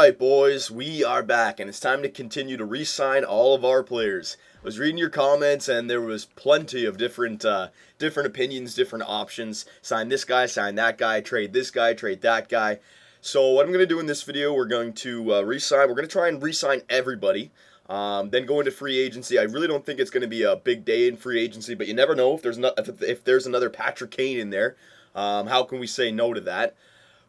Alright boys, we are back and it's time to continue to re-sign all of our players. I was reading your comments and there was plenty of different opinions, different options. Sign this guy, sign that guy, trade this guy, trade that guy. So what I'm going to do in this video, we're going to re-sign. We're going to try and re-sign everybody. Then go into free agency. I really don't think it's going to be a big day in free agency, but you never know if there's another Patrick Kane in there. How can we say no to that?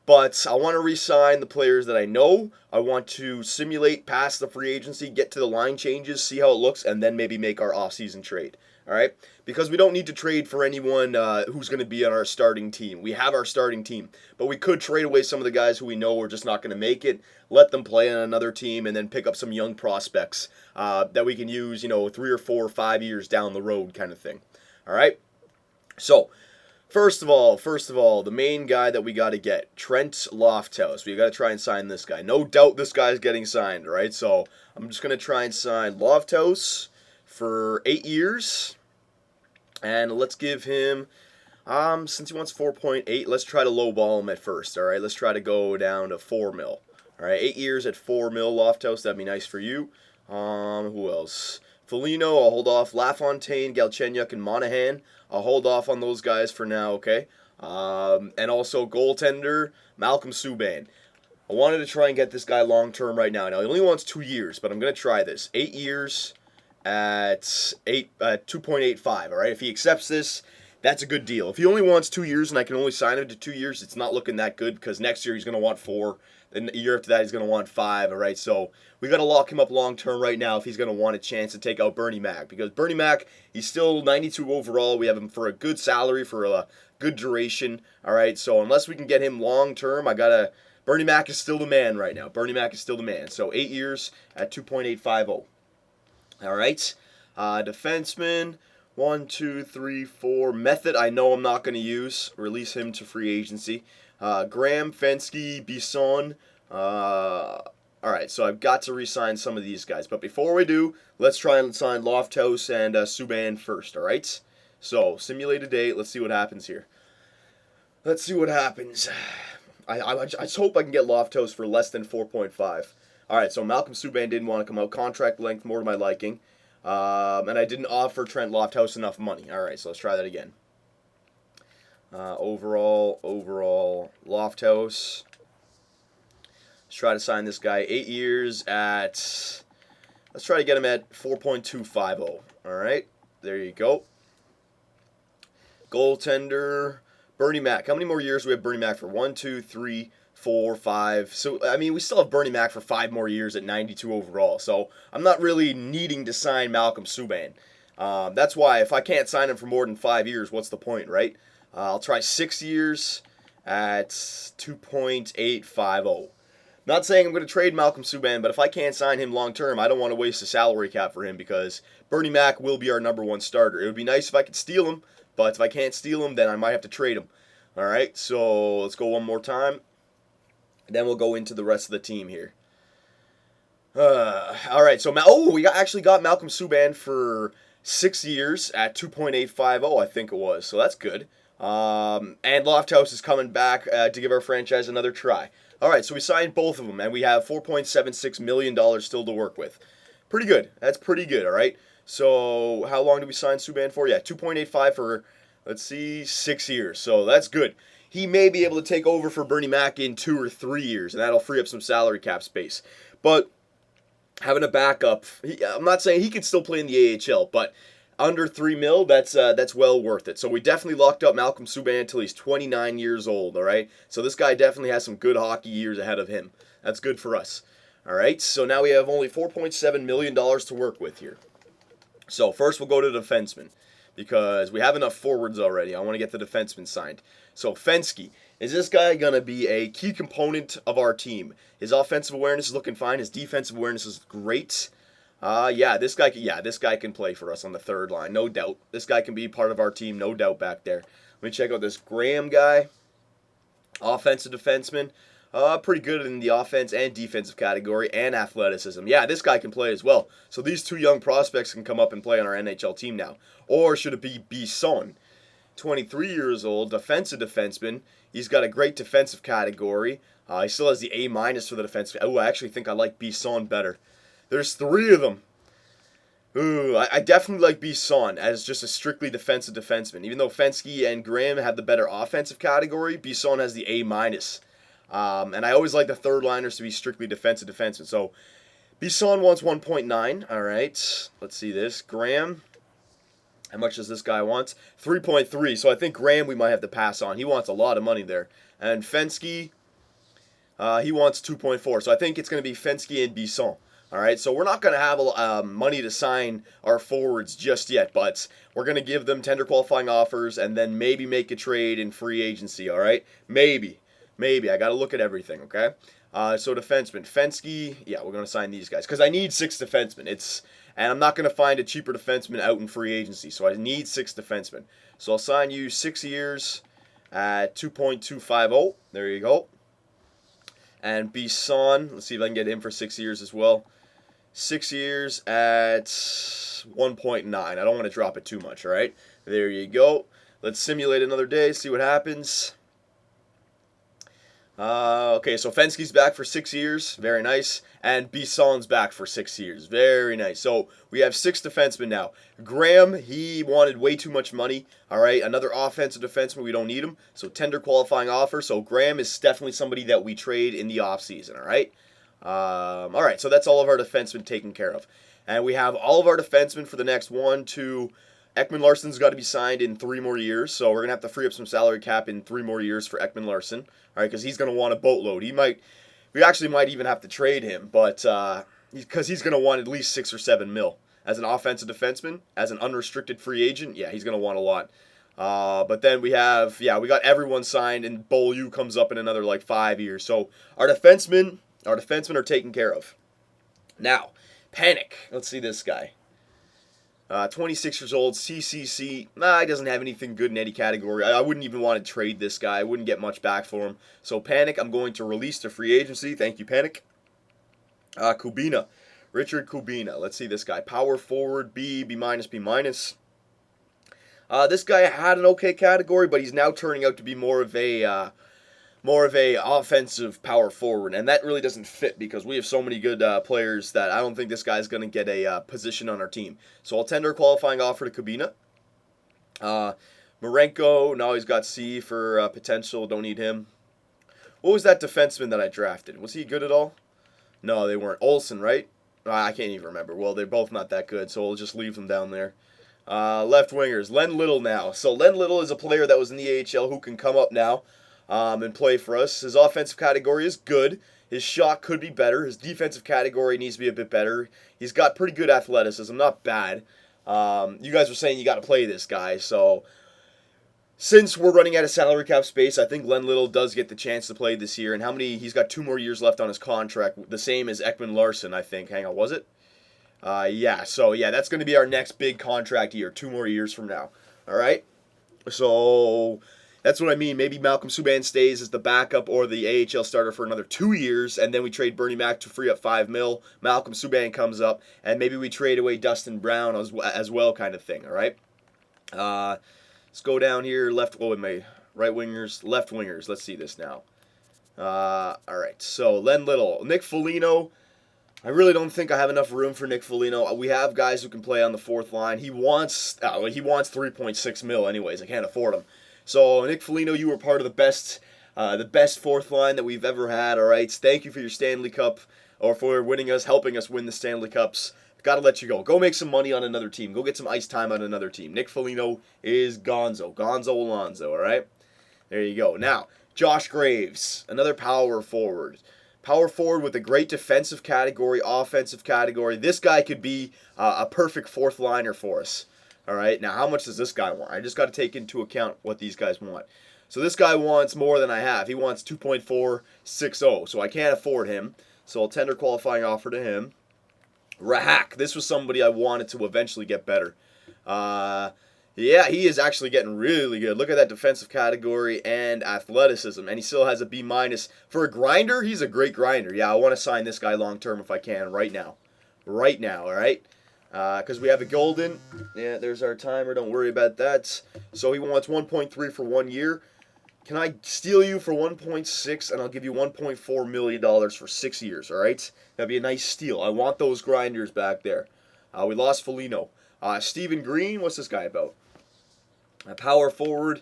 But I want to re-sign the players that I know. I want to simulate past the free agency, get to the line changes, see how it looks, and then maybe make our off-season trade. All right? Because we don't need to trade for anyone who's going to be on our starting team. We have our starting team. But we could trade away some of the guys who we know are just not going to make it, let them play on another team, and then pick up some young prospects that we can use, 3 or 4 or 5 years down the road kind of thing. All right? So, First of all, the main guy that we got to get, Trent Lofthouse. We got to try and sign this guy. No doubt this guy's getting signed, right? So I'm just going to try and sign Lofthouse for 8 years. And let's give him, since he wants 4.8, let's try to lowball him at first, all right? Let's try to go down to 4 mil. All right, 8 years at 4 mil, Lofthouse. That'd be nice for you. Who else? Foligno, I'll hold off. LaFontaine, Galchenyuk, and Monahan. I'll hold off on those guys for now, okay? And also goaltender, Malcolm Subban. I wanted to try and get this guy long-term right now. Now, he only wants 2 years, but I'm going to try this. 8 years at 2.85, all right? If he accepts this, that's a good deal. If he only wants 2 years and I can only sign him to 2 years, it's not looking that good because next year he's going to want 4. Then the year after that, he's going to want 5, all right? So we got to lock him up long-term right now if he's going to want a chance to take out Bernie Mac. Because Bernie Mac, he's still 92 overall. We have him for a good salary, for a good duration, all right? So unless we can get him long-term, Bernie Mac is still the man right now. Bernie Mac is still the man. So 8 years at 2.850. All right? Defenseman, 1, 2, 3, 4. Method, I know I'm not going to use. Release him to free agency. Graham, Fensky, Bisson. Alright, so I've got to re-sign some of these guys. But before we do, let's try and sign Lofthouse and Subban first, alright? So, simulate a date. Let's see what happens here. Let's see what happens. I just hope I can get Lofthouse for less than 4.5. Alright, so Malcolm Subban didn't want to come out. Contract length more to my liking. And I didn't offer Trent Lofthouse enough money. Alright, so let's try that again. Overall, Lofthouse. Let's try to sign this guy 8 years at, let's try to get him at 4.250. Alright, there you go. Goaltender, Bernie Mac. How many more years do we have Bernie Mac for? 1, 2, 3, 4, 5. So, I mean, we still have Bernie Mac for 5 more years at 92 overall. So, I'm not really needing to sign Malcolm Subban. That's why if I can't sign him for more than 5 years, what's the point, right? I'll try 6 years at 2.850. Not saying I'm going to trade Malcolm Subban, but if I can't sign him long-term, I don't want to waste a salary cap for him because Bernie Mac will be our #1 starter. It would be nice if I could steal him, but if I can't steal him, then I might have to trade him. All right, so let's go one more time. Then we'll go into the rest of the team here. All right, so we actually got Malcolm Subban for 6 years at 2.850, I think it was, so that's good. And Lofthouse is coming back to give our franchise another try. All right, so we signed both of them, and we have $4.76 million still to work with. Pretty good. That's pretty good, all right? So how long did we sign Subban for? Yeah, 2.85 for, let's see, 6 years. So that's good. He may be able to take over for Bernie Mac in 2 or 3 years, and that'll free up some salary cap space. But having a backup, I'm not saying he could still play in the AHL, but under 3 mil, that's well worth it. So we definitely locked up Malcolm Subban until he's 29 years old, all right? So this guy definitely has some good hockey years ahead of him. That's good for us. All right, so now we have only $4.7 million to work with here. So first we'll go to defenseman because we have enough forwards already. I want to get the defenseman signed. So Fensky, is this guy going to be a key component of our team? His offensive awareness is looking fine. His defensive awareness is great. This guy can play for us on the third line, no doubt. This guy can be part of our team, no doubt back there. Let me check out this Graham guy, offensive defenseman. Pretty good in the offense and defensive category and athleticism. Yeah, this guy can play as well. So these two young prospects can come up and play on our NHL team now. Or should it be Bisson? 23 years old, defensive defenseman. He's got a great defensive category. He still has the A minus for the defensive. Oh, I actually think I like Bisson better. There's 3 of them. Ooh, I definitely like Bisson as just a strictly defensive defenseman. Even though Fensky and Graham have the better offensive category, Bisson has the A minus. And I always like the third liners to be strictly defensive defensemen. So Bisson wants 1.9. All right, let's see this. Graham, how much does this guy want? 3.3. So I think Graham we might have to pass on. He wants a lot of money there. And Fensky, he wants 2.4. So I think it's going to be Fensky and Bisson. All right, so we're not going to have money to sign our forwards just yet, but we're going to give them tender qualifying offers and then maybe make a trade in free agency, all right? Maybe. I got to look at everything, okay? So defenseman, Fensky, yeah, we're going to sign these guys because I need 6 defensemen. And I'm not going to find a cheaper defenseman out in free agency, so I need 6 defensemen. So I'll sign you 6 years at 2.250. There you go. And Bisson, let's see if I can get him for 6 years as well. 6 years at 1.9. I don't want to drop it too much, all right? There you go. Let's simulate another day, see what happens. Okay, so Fensky's back for 6 years. Very nice. And Bisson's back for 6 years. Very nice. So we have 6 defensemen now. Graham, he wanted way too much money. All right, another offensive defenseman. We don't need him. So tender qualifying offer. So Graham is definitely somebody that we trade in the offseason, all right? All right, so that's all of our defensemen taken care of. And we have all of our defensemen for the next 1, 2. Ekman Larsson's got to be signed in 3 more years, so we're going to have to free up some salary cap in 3 more years for Ekman Larsson, all right, because he's going to want a boatload. We actually might even have to trade him, but because he's going to want at least 6 or 7 mil. As an offensive defenseman, as an unrestricted free agent, yeah, he's going to want a lot. But then we got everyone signed, and Beaulieu comes up in another, 5 years. So our defensemen are taken care of. Now, Panic. Let's see this guy. 26 years old, CCC. He doesn't have anything good in any category. I wouldn't even want to trade this guy. I wouldn't get much back for him. So Panic, I'm going to release to free agency. Thank you, Panic. Kubina. Richard Kubina. Let's see this guy. Power forward, B minus, B minus. This guy had an okay category, but he's now turning out to be more of a offensive power forward, and that really doesn't fit because we have so many good players that I don't think this guy's going to get a position on our team. So I'll tender a qualifying offer to Kubina. Marenko, now he's got C for potential, don't need him. What was that defenseman that I drafted? Was he good at all? No, they weren't. Olsen, right? I can't even remember. Well, they're both not that good, so we'll just leave them down there. Left wingers, Len Little now. So Len Little is a player that was in the AHL who can come up now and play for us. His offensive category is good. His shot could be better. His defensive category needs to be a bit better. He's got pretty good athleticism, not bad. You guys were saying you got to play this guy, so since we're running out of salary cap space, I think Len Little does get the chance to play this year. And he's got 2 more years left on his contract, the same as Ekman Larsson, I think. Hang on, was it? So that's going to be our next big contract year, 2 more years from now. All right? So that's what I mean. Maybe Malcolm Subban stays as the backup or the AHL starter for another 2 years, and then we trade Bernie Mac to free up $5 million. Malcolm Subban comes up, and maybe we trade away Dustin Brown as well, kind of thing. All right? Let's go down here. Right wingers, left wingers. Let's see this now. All right. So Len Little, Nick Foligno. I really don't think I have enough room for Nick Foligno. We have guys who can play on the 4th line. He wants 3.6 mil anyways. I can't afford him. So Nick Foligno, you were part of the best 4th line that we've ever had. All right. Thank you for your Stanley Cup, or for helping us win the Stanley Cups. Got to let you go. Go make some money on another team. Go get some ice time on another team. Nick Foligno is Gonzo. Gonzo Alonzo, all right? There you go. Now, Josh Graves, another power forward. Power forward with a great defensive category, offensive category. This guy could be a perfect 4th liner for us. All right? Now, how much does this guy want? I just got to take into account what these guys want. So this guy wants more than I have. He wants 2.460, so I can't afford him. So I'll tender qualifying offer to him. Rahak, this was somebody I wanted to eventually get better. He is actually getting really good. Look at that defensive category and athleticism, and he still has a B minus. For a grinder, he's a great grinder. Yeah, I want to sign this guy long term if I can right now. All right? because we have a golden. Yeah, there's our timer. Don't worry about that. So he wants 1.3 for 1 year. Can I steal you for 1.6 and I'll give you $1.4 million for 6 years, all right? That'd be a nice steal. I want those grinders back there. We lost Foligno. Steven Green, what's this guy about? A power forward.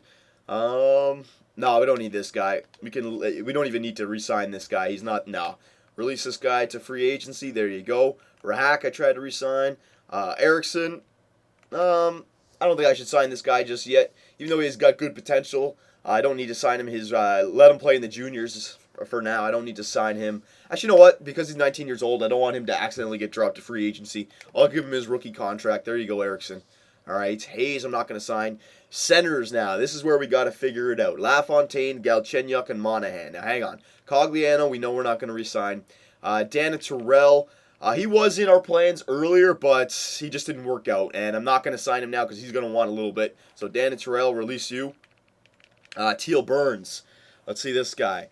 No, we don't need this guy. We don't even need to re-sign this guy. He's not, no. Release this guy to free agency. There you go. Rahak, I tried to re-sign. Eriksson, I don't think I should sign this guy just yet, even though he's got good potential. I don't need to sign him. Let him play in the juniors for now. I don't need to sign him. Actually, you know what? Because he's 19 years old, I don't want him to accidentally get dropped to free agency. I'll give him his rookie contract. There you go, Eriksson. All right, Hayes, I'm not going to sign. Centers now. This is where we got to figure it out. LaFontaine, Galchenyuk, and Monahan. Now, hang on. Cogliano, we know we're not going to re-sign. Dana Terrell, he was in our plans earlier, but he just didn't work out. And I'm not going to sign him now because he's going to want a little bit. So, Dana Terrell, release you. Teal Burns. Let's see this guy.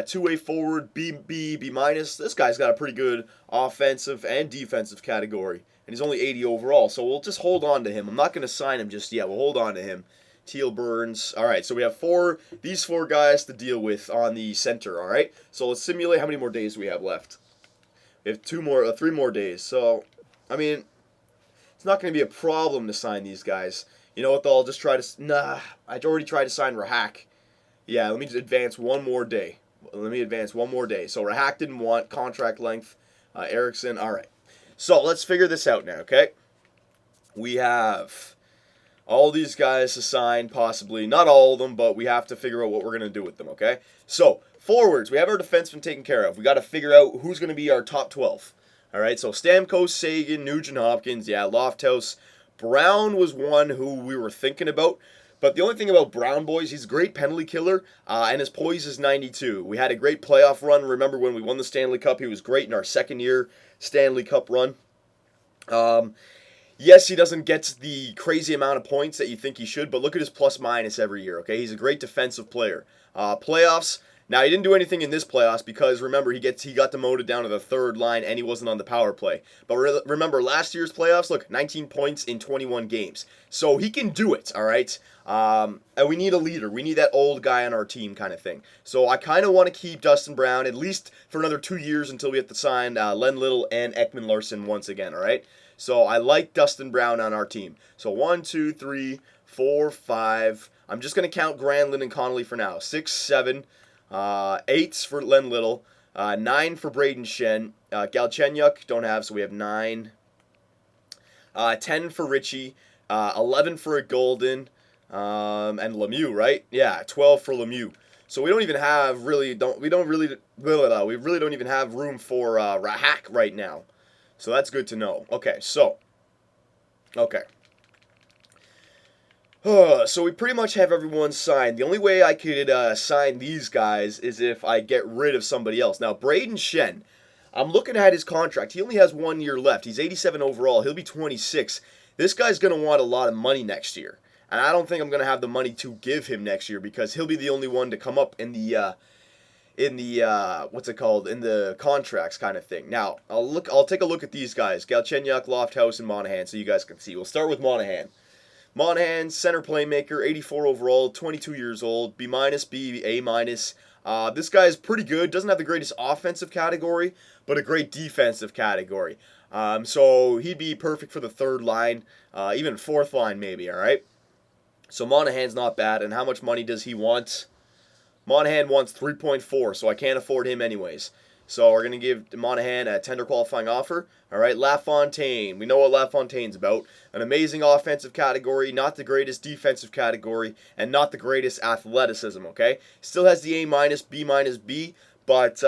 Two-way forward, B minus. This guy's got a pretty good offensive and defensive category. And he's only 80 overall, so we'll just hold on to him. I'm not going to sign him just yet. We'll hold on to him. Teal Burns. All right, so we have these four guys to deal with on the center, all right? So let's simulate how many more days we have left. We have 3 more days. So, I mean, it's not going to be a problem to sign these guys. You know what, though? I'll just try to... Nah, I already tried to sign Rahak. Yeah, let me just advance one more day. So Rahak didn't want contract length. Eriksson, all right. So let's figure this out now, okay? We have all these guys to sign, possibly. Not all of them, but we have to figure out what we're going to do with them, okay? So, forwards. We have our defensemen taken care of. We got to figure out who's going to be our top 12. All right, so Stamkos, Sagan, Nugent-Hopkins, yeah, Lofthouse. Brown was one who we were thinking about, but the only thing about Brown, boys, he's a great penalty killer, and his poise is 92. We had a great playoff run. Remember when we won the Stanley Cup? He was great in our second-year Stanley Cup run. Yes, he doesn't get the crazy amount of points that you think he should, but look at his plus-minus every year, okay? He's a great defensive player. Playoffs. Now, he didn't do anything in this playoffs because, remember, he got demoted down to the third line and he wasn't on the power play. But remember, last year's playoffs, look, 19 points in 21 games. So he can do it, all right? And we need a leader. We need that old guy on our team kind of thing. So I kind of want to keep Dustin Brown at least for another 2 years until we have to sign Len Little and Ekman Larson once again, all right? So I like Dustin Brown on our team. So 1, 2, 3, 4, 5. I'm just going to count Granlund and Connolly for now. 6, 7. 8 for Len Little, 9 for Braden Shen, Galchenyuk don't have, so we have 9, 10 for Richie, 11 for a Golden, and Lemieux, right? Yeah, 12 for Lemieux. So we don't even have we really don't even have room for Rahak right now. So that's good to know. Okay. So we pretty much have everyone signed. The only way I could sign these guys is if I get rid of somebody else. Now, Braden Shen, I'm looking at his contract. He only has 1 year left. He's 87 overall. He'll be 26. This guy's going to want a lot of money next year. And I don't think I'm going to have the money to give him next year because he'll be the only one to come up in the contracts kind of thing. Now, I'll take a look at these guys. Galchenyuk, Lofthouse, and Monahan so you guys can see. We'll start with Monahan. Monahan, center playmaker, 84 overall, 22 years old, B-, B, A-. This guy is pretty good. Doesn't have the greatest offensive category, but a great defensive category. So he'd be perfect for the third line, even fourth line maybe, all right? So Monahan's not bad. And how much money does he want? Monahan wants 3.4, so I can't afford him anyways. So we're going to give Monahan a tender qualifying offer. All right, LaFontaine. We know what LaFontaine's about. An amazing offensive category, not the greatest defensive category, and not the greatest athleticism, okay? Still has the A-, B-, but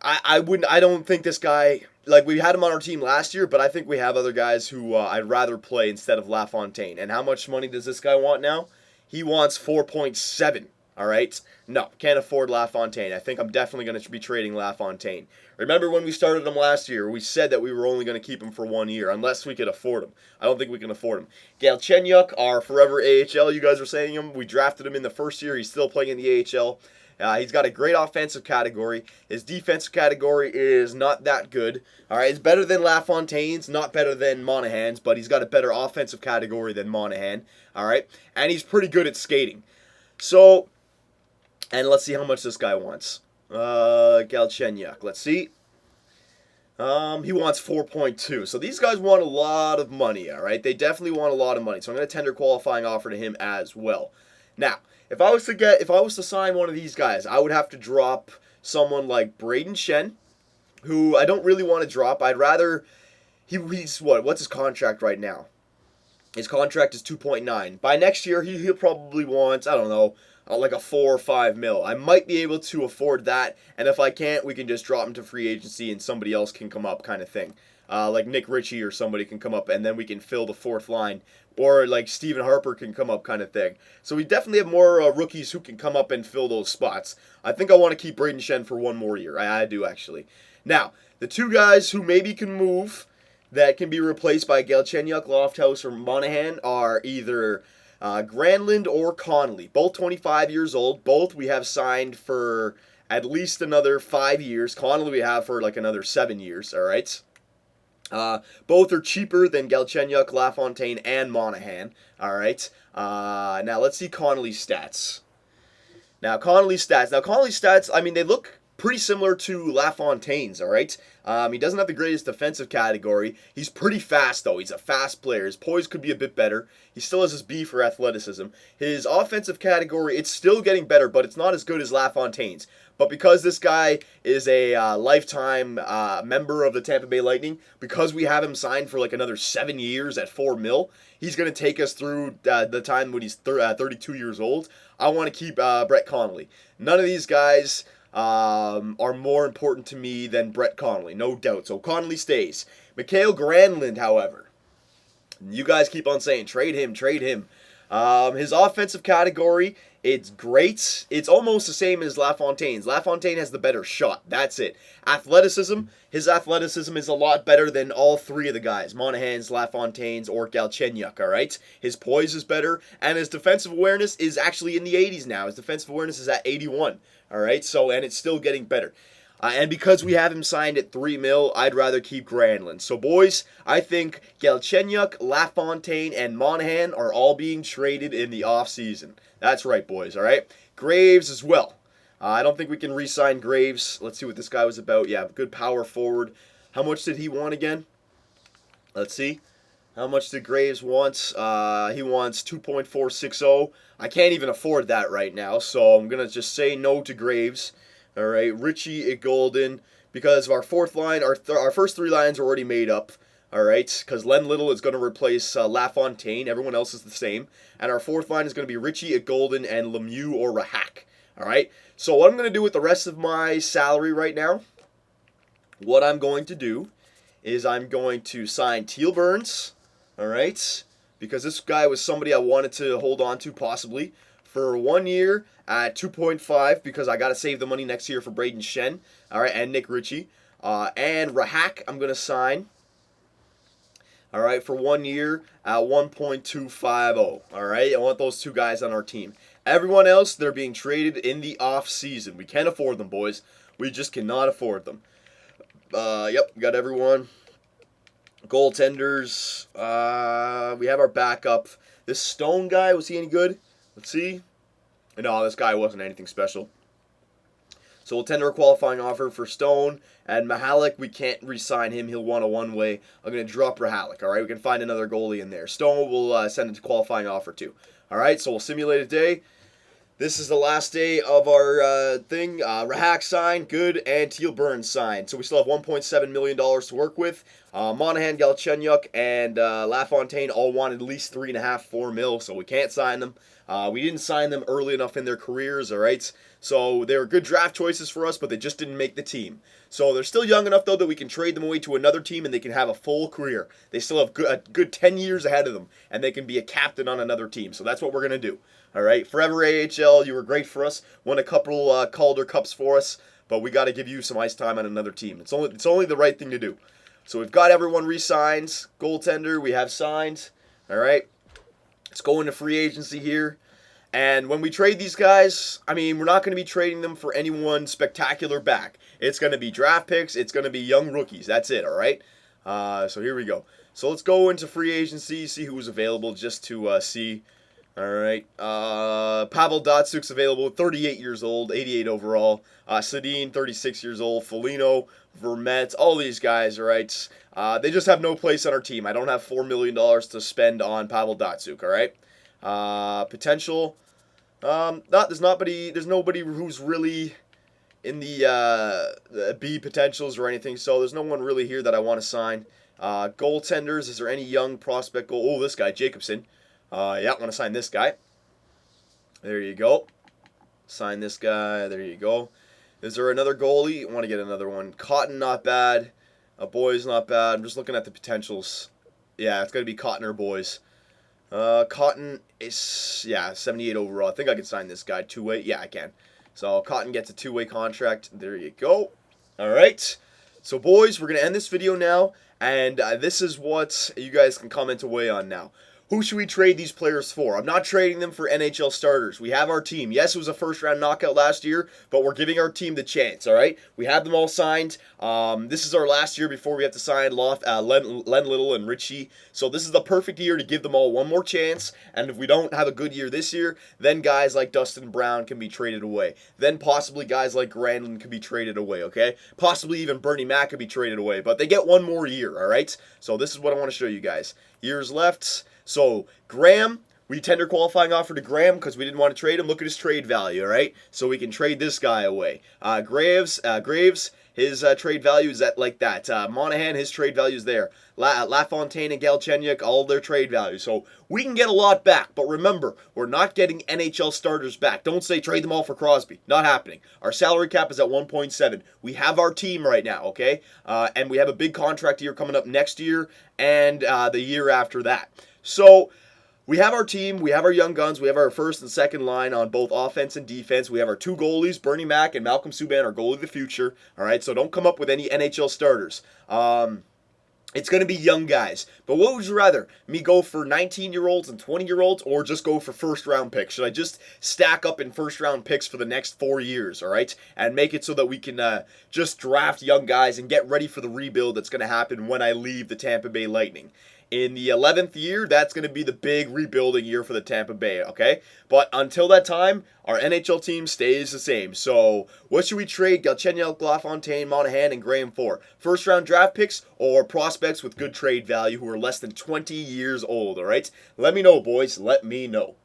I don't think this guy, like we had him on our team last year, but I think we have other guys who I'd rather play instead of LaFontaine. And how much money does this guy want now? He wants 4.7. All right? No, can't afford LaFontaine. I think I'm definitely going to be trading LaFontaine. Remember when we started him last year, we said that we were only going to keep him for 1 year, unless we could afford him. I don't think we can afford him. Galchenyuk, our forever AHL, you guys were saying him. We drafted him in the first year. He's still playing in the AHL. He's got a great offensive category. His defensive category is not that good. All right, it's better than LaFontaine's, not better than Monahan's, but he's got a better offensive category than Monahan. All right, and he's pretty good at skating. So, and let's see how much this guy wants. Galchenyuk. Let's see. He wants 4.2. So these guys want a lot of money, all right? They definitely want a lot of money. So I'm going to tender qualifying offer to him as well. Now, if I was to sign one of these guys, I would have to drop someone like Braden Shen, who I don't really want to drop. I'd rather he's what's his contract right now? His contract is 2.9. By next year, he'll probably want, I don't know, like a 4 or 5 mil. I might be able to afford that, and if I can't, we can just drop him to free agency and somebody else can come up, kind of thing. Like Nick Ritchie or somebody can come up, and then we can fill the fourth line. Or like Stephen Harper can come up, kind of thing. So we definitely have more rookies who can come up and fill those spots. I think I want to keep Braden Shen for one more year. I do, actually. Now, the two guys who maybe can move that can be replaced by Galchenyuk, Lofthouse, or Monahan are either Granlund or Connolly. Both 25 years old. Both we have signed for at least another 5 years. Connolly we have for like another 7 years, all right? Both are cheaper than Galchenyuk, LaFontaine, and Monahan, all right? Now, let's see Connolly's stats. Now, Connolly's stats, I mean, they look pretty similar to LaFontaine's, all right? He doesn't have the greatest defensive category. He's pretty fast, though. He's a fast player. His poise could be a bit better. He still has his B for athleticism. His offensive category, it's still getting better, but it's not as good as LaFontaine's. But because this guy is a lifetime member of the Tampa Bay Lightning, because we have him signed for like another 7 years at 4 mil, he's going to take us through the time when he's 32 years old. I want to keep Brett Connolly. None of these guys are more important to me than Brett Connolly, no doubt. So Connolly stays. Mikael Granlund, however, you guys keep on saying, trade him, trade him. His offensive category, it's great. It's almost the same as LaFontaine's. LaFontaine has the better shot. That's it. Athleticism, his athleticism is a lot better than all three of the guys. Monahan's, LaFontaine's, or Galchenyuk, all right? His poise is better, and his defensive awareness is actually in the 80s now. His defensive awareness is at 81, all right? So, and it's still getting better. And because we have him signed at 3 mil, I'd rather keep Granlund. So, boys, I think Galchenyuk, LaFontaine, and Monahan are all being traded in the offseason. That's right, boys, all right? Graves as well. I don't think we can re-sign Graves. Let's see what this guy was about. Yeah, good power forward. How much did he want again? Let's see. How much did Graves want? He wants 2.460. I can't even afford that right now, so I'm going to just say no to Graves. All right, Ritchie at Golden, because of our fourth line, our first three lines are already made up. All right, because Len Little is going to replace LaFontaine. Everyone else is the same. And our fourth line is going to be Ritchie at Golden and Lemieux or Rahak. All right, so what I'm going to do with the rest of my salary right now, what I'm going to do is I'm going to sign Teal Burns, all right, because this guy was somebody I wanted to hold on to possibly for 1 year at 2.5 because I got to save the money next year for Braden Shen, all right, and Nick Ritchie. And Rahak, I'm going to sign, all right, for 1 year at 1.250, all right? I want those two guys on our team. Everyone else, they're being traded in the off-season. We can't afford them, boys. We just cannot afford them. Yep, we got everyone. Goaltenders. We have our backup. This Stone guy, was he any good? Let's see. No, this guy wasn't anything special. So we'll tender a qualifying offer for Stone. And Mahalik, we can't re-sign him. He'll want a one-way. I'm going to drop Mahalik, all right? We can find another goalie in there. Stone will send a qualifying offer too. All right, so we'll simulate a day. This is the last day of our thing. Rahak signed, good, and Teal Burns signed. So we still have $1.7 million to work with. Monahan, Galchenyuk, and LaFontaine all want at least 3.5, 4 mil, so we can't sign them. We didn't sign them early enough in their careers, all right? So they were good draft choices for us, but they just didn't make the team. So they're still young enough, though, that we can trade them away to another team and they can have a full career. They still have a good 10 years ahead of them, and they can be a captain on another team. So that's what we're going to do. All right, forever AHL, you were great for us. Won a couple Calder Cups for us, but we got to give you some ice time on another team. It's only the right thing to do. So we've got everyone re-signed. Goaltender, we have signed. All right, let's go into free agency here. And when we trade these guys, I mean, we're not going to be trading them for anyone spectacular back. It's going to be draft picks. It's going to be young rookies. That's it, all right? So here we go. So let's go into free agency, see who's available just to see. All right. Pavel Datsuk's available, 38 years old, 88 overall. Sedin, 36 years old. Foligno, Vermette, all these guys, all right? They just have no place on our team. I don't have $4 million to spend on Pavel Datsuk, all right? Potential. There's nobody who's really in the B potentials or anything, so there's no one really here that I want to sign. Goaltenders, is there any young prospect goal? Oh, this guy, Jacobson. Yeah, I want to sign this guy. There you go. Sign this guy. There you go. Is there another goalie? I want to get another one. Cotton, not bad. Boys, not bad. I'm just looking at the potentials. Yeah, it's going to be Cotton or Boys. Cotton is, yeah, 78 overall. I think I can sign this guy two-way. Yeah, I can. So Cotton gets a two-way contract. There you go. All right. So, boys, we're going to end this video now. And this is what you guys can comment away on now. Who should we trade these players for? I'm not trading them for NHL starters. We have our team. Yes, it was a first-round knockout last year, but we're giving our team the chance, all right? We have them all signed. This is our last year before we have to sign Len Little and Richie. So this is the perfect year to give them all one more chance. And if we don't have a good year this year, then guys like Dustin Brown can be traded away. Then possibly guys like Granlund can be traded away, okay? Possibly even Bernie Mac could be traded away. But they get one more year, all right? So this is what I want to show you guys. Years left. So, Graham, we tender qualifying offer to Graham because we didn't want to trade him. Look at his trade value, all right? So we can trade this guy away. Graves, his trade value is at like that. Monahan, his trade value is there. LaFontaine and Galchenyuk, all their trade value. So we can get a lot back. But remember, we're not getting NHL starters back. Don't say trade them all for Crosby. Not happening. Our salary cap is at 1.7. We have our team right now, okay? And we have a big contract year coming up next year and the year after that. So we have our team, we have our young guns, we have our first and second line on both offense and defense. We have our two goalies, Bernie Mac and Malcolm Subban, our goalie of the future. All right, so don't come up with any NHL starters. It's going to be young guys. But what would you rather? Me go for 19-year-olds and 20-year-olds or just go for first-round picks? Should I just stack up in first-round picks for the next 4 years, all right? And make it so that we can just draft young guys and get ready for the rebuild that's going to happen when I leave the Tampa Bay Lightning. In the 11th year, that's going to be the big rebuilding year for the Tampa Bay, okay? But until that time, our NHL team stays the same. So what should we trade Galchenyuk, LaFontaine, Monahan, and Graham for? First-round draft picks or prospects with good trade value who are less than 20 years old, all right? Let me know, boys. Let me know.